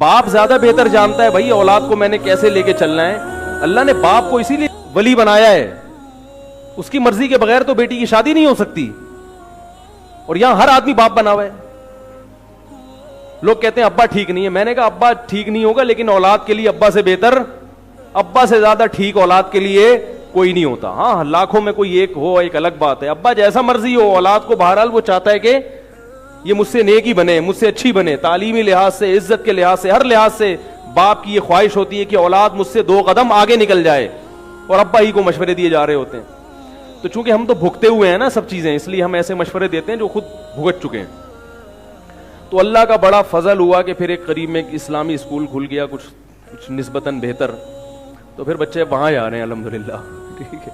باپ زیادہ بہتر جانتا ہے بھائی اولاد کو میں نے کیسے لے کے چلنا ہے. اللہ نے باپ کو اسی لیے ولی بنایا ہے, اس کی مرضی کے بغیر تو بیٹی کی شادی نہیں ہو سکتی. اور یہاں ہر آدمی باپ بنا ہوا ہے. لوگ کہتے ہیں ابا ٹھیک نہیں ہے. میں نے کہا ابا ٹھیک نہیں ہوگا, لیکن اولاد کے لیے ابا سے بہتر, ابا سے زیادہ ٹھیک اولاد کے لیے کوئی نہیں ہوتا. ہاں لاکھوں میں کوئی ایک ہو ایک الگ بات ہے. ابا جیسا مرضی ہو, اولاد کو بہرحال وہ چاہتا ہے کہ یہ مجھ سے نیک ہی بنے, مجھ سے اچھی بنے, تعلیمی لحاظ سے, عزت کے لحاظ سے, ہر لحاظ سے باپ کی یہ خواہش ہوتی ہے کہ اولاد مجھ سے 2 قدم آگے نکل جائے, اور ابا ہی کو مشورے دیے جا رہے ہوتے ہیں. تو چونکہ ہم تو بھگتے ہوئے ہیں نا سب چیزیں, اس لیے ہم ایسے مشورے دیتے ہیں جو خود بھگت چکے ہیں. تو اللہ کا بڑا فضل ہوا کہ پھر ایک قریب میں اسلامی اسکول کھل گیا, کچھ نسبتاً بہتر, تو پھر بچے وہاں جا رہے ہیں الحمدللہ. ٹھیک ہے,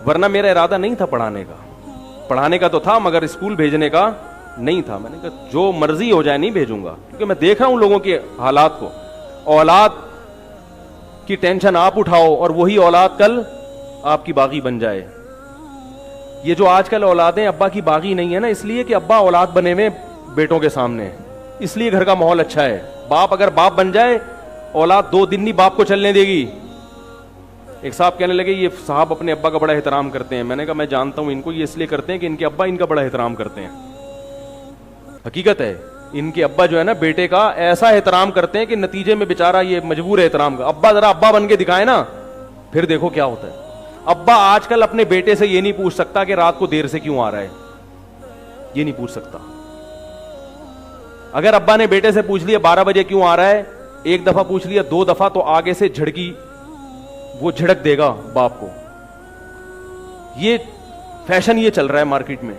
ورنہ میرا ارادہ نہیں تھا پڑھانے کا تو تھا, مگر اسکول بھیجنے کا نہیں تھا. میں نے کہا جو مرضی ہو جائے نہیں بھیجوں گا, کیونکہ میں دیکھ رہا ہوں لوگوں کے حالات کو. اولاد کی ٹینشن آپ اٹھاؤ اور وہی اولاد کل آپ کی باغی بن جائے. یہ جو آج کل اولادیں ابا کی باغی نہیں ہے نا, اس لیے کہ ابا اولاد بنے ہوئے بیٹوں کے سامنے, اس لیے گھر کا ماحول اچھا ہے. باپ اگر باپ بن جائے, اولاد 2 دن نہیں باپ کو چلنے دے گی. ایک صاحب کہنے لگے یہ صاحب اپنے ابا کا بڑا احترام کرتے ہیں. میں نے کہا میں جانتا ہوں ان کو, یہ اس لیے کرتے ہیں کہ ان کے ابا ان کا بڑا احترام کرتے ہیں. حقیقت ہے, ان کے ابا جو ہے نا بیٹے کا ایسا احترام کرتے ہیں کہ نتیجے میں بیچارہ یہ مجبور ہے احترام کا. ابا ذرا ابا بن کے دکھائے نا, پھر دیکھو کیا ہوتا ہے. ابا آج کل اپنے بیٹے سے یہ نہیں پوچھ سکتا کہ رات کو دیر سے کیوں آ رہا ہے, یہ نہیں پوچھ سکتا. اگر ابا نے بیٹے سے پوچھ لیا 12 بجے کیوں آ رہا ہے, 1 دفعہ پوچھ لیا, 2 دفعہ, تو آگے سے جھڑکی وہ جھڑک دے گا باپ کو. یہ فیشن یہ چل رہا ہے مارکیٹ میں.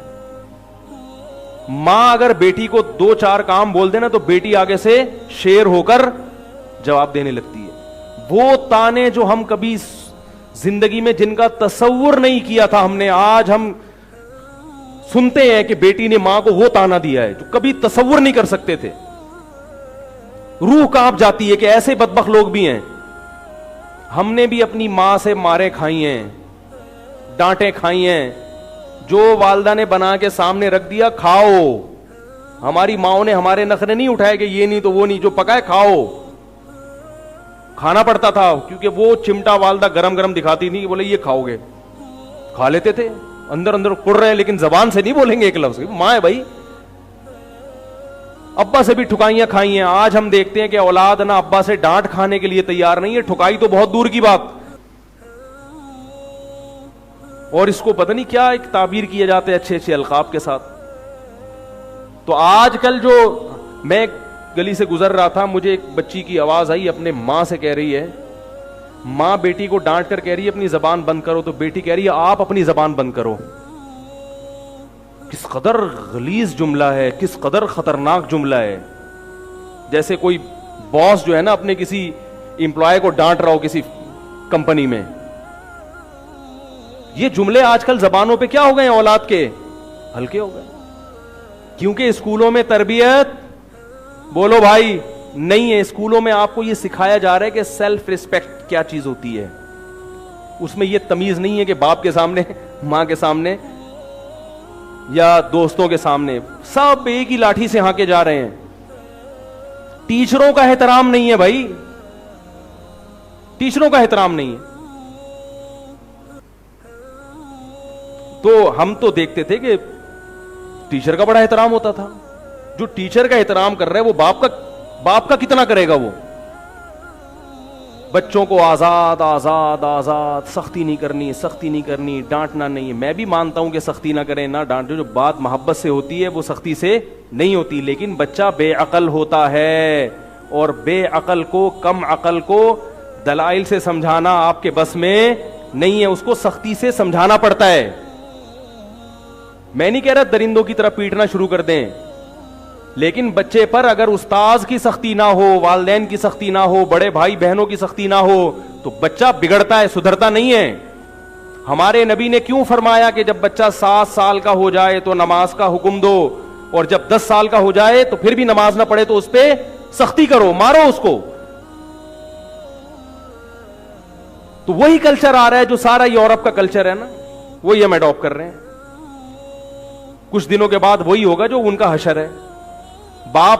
ماں اگر بیٹی کو 2-4 کام بول دینا تو بیٹی آگے سے شیر ہو کر جواب دینے لگتی ہے. وہ تانے جو ہم کبھی زندگی میں جن کا تصور نہیں کیا تھا ہم نے, آج ہم سنتے ہیں کہ بیٹی نے ماں کو وہ تانا دیا ہے جو کبھی تصور نہیں کر سکتے تھے. روح کانپ جاتی ہے کہ ایسے بدبخت لوگ بھی ہیں. ہم نے بھی اپنی ماں سے مارے کھائی ہیں, ڈانٹیں کھائی ہیں. جو والدہ نے بنا کے سامنے رکھ دیا کھاؤ. ہماری ماؤں نے ہمارے نخرے نہیں اٹھائے کہ یہ نہیں تو وہ نہیں, جو پکائے کھاؤ. کھانا پڑتا تھا کیونکہ وہ چمٹا والدہ گرم گرم دکھاتی تھی, بولے یہ کھاؤ گے, کھا لیتے تھے. اندر اندر کڑ رہے ہیں لیکن زبان سے نہیں بولیں گے ایک لفظ. ماں ہے بھائی. ابا سے بھی ٹھکائیاں کھائی ہیں. آج ہم دیکھتے ہیں کہ اولاد نہ ابا سے ڈانٹ کھانے کے لیے تیار نہیں ہے, ٹھکائی تو بہت دور کی بات. اور اس کو پتہ نہیں کیا ایک تعبیر کیا جاتا ہے اچھے اچھے القاب کے ساتھ. تو آج کل جو, میں گلی سے گزر رہا تھا, مجھے ایک بچی کی آواز آئی, اپنے ماں سے کہہ رہی ہے, ماں بیٹی کو ڈانٹ کر کہہ رہی ہے اپنی زبان بند کرو, تو بیٹی کہہ رہی ہے آپ اپنی زبان بند کرو. کس قدر غلیظ جملہ ہے, کس قدر خطرناک جملہ ہے. جیسے کوئی باس جو ہے نا اپنے کسی امپلائی کو ڈانٹ رہا ہو کسی کمپنی میں. یہ جملے آج کل زبانوں پہ کیا ہو گئے ہیں, اولاد کے ہلکے ہو گئے. کیونکہ اسکولوں میں تربیت, بولو بھائی, نہیں ہے. اسکولوں میں آپ کو یہ سکھایا جا رہا ہے کہ سیلف ریسپیکٹ کیا چیز ہوتی ہے. اس میں یہ تمیز نہیں ہے کہ باپ کے سامنے, ماں کے سامنے یا دوستوں کے سامنے سب ایک ہی لاٹھی سے ہانکے جا رہے ہیں. ٹیچروں کا احترام نہیں ہے بھائی, ٹیچروں کا احترام نہیں ہے. تو ہم تو دیکھتے تھے کہ ٹیچر کا بڑا احترام ہوتا تھا. جو ٹیچر کا احترام کر رہا ہے وہ باپ کا کتنا کرے گا. وہ بچوں کو آزاد آزاد آزاد, سختی نہیں کرنی, سختی نہیں کرنی, ڈانٹنا نہیں. میں بھی مانتا ہوں کہ سختی نہ کریں, نہ ڈانٹیں. جو بات محبت سے ہوتی ہے وہ سختی سے نہیں ہوتی. لیکن بچہ بے عقل ہوتا ہے, اور بے عقل کو, کم عقل کو دلائل سے سمجھانا آپ کے بس میں نہیں ہے. اس کو سختی سے سمجھانا پڑتا ہے. میں نہیں کہہ رہا درندوں کی طرح پیٹنا شروع کر دیں, لیکن بچے پر اگر استاذ کی سختی نہ ہو, والدین کی سختی نہ ہو, بڑے بھائی بہنوں کی سختی نہ ہو, تو بچہ بگڑتا ہے, سدھرتا نہیں ہے. ہمارے نبی نے کیوں فرمایا کہ جب بچہ 7 سال کا ہو جائے تو نماز کا حکم دو, اور جب 10 سال کا ہو جائے تو پھر بھی نماز نہ پڑھے تو اس پہ سختی کرو, مارو اس کو. تو وہی کلچر آ رہا ہے جو سارا یورپ کا کلچر ہے نا, وہی ہم اڈاپٹ کر رہے ہیں. کچھ دنوں کے بعد وہی ہوگا جو ان کا حشر ہے. باپ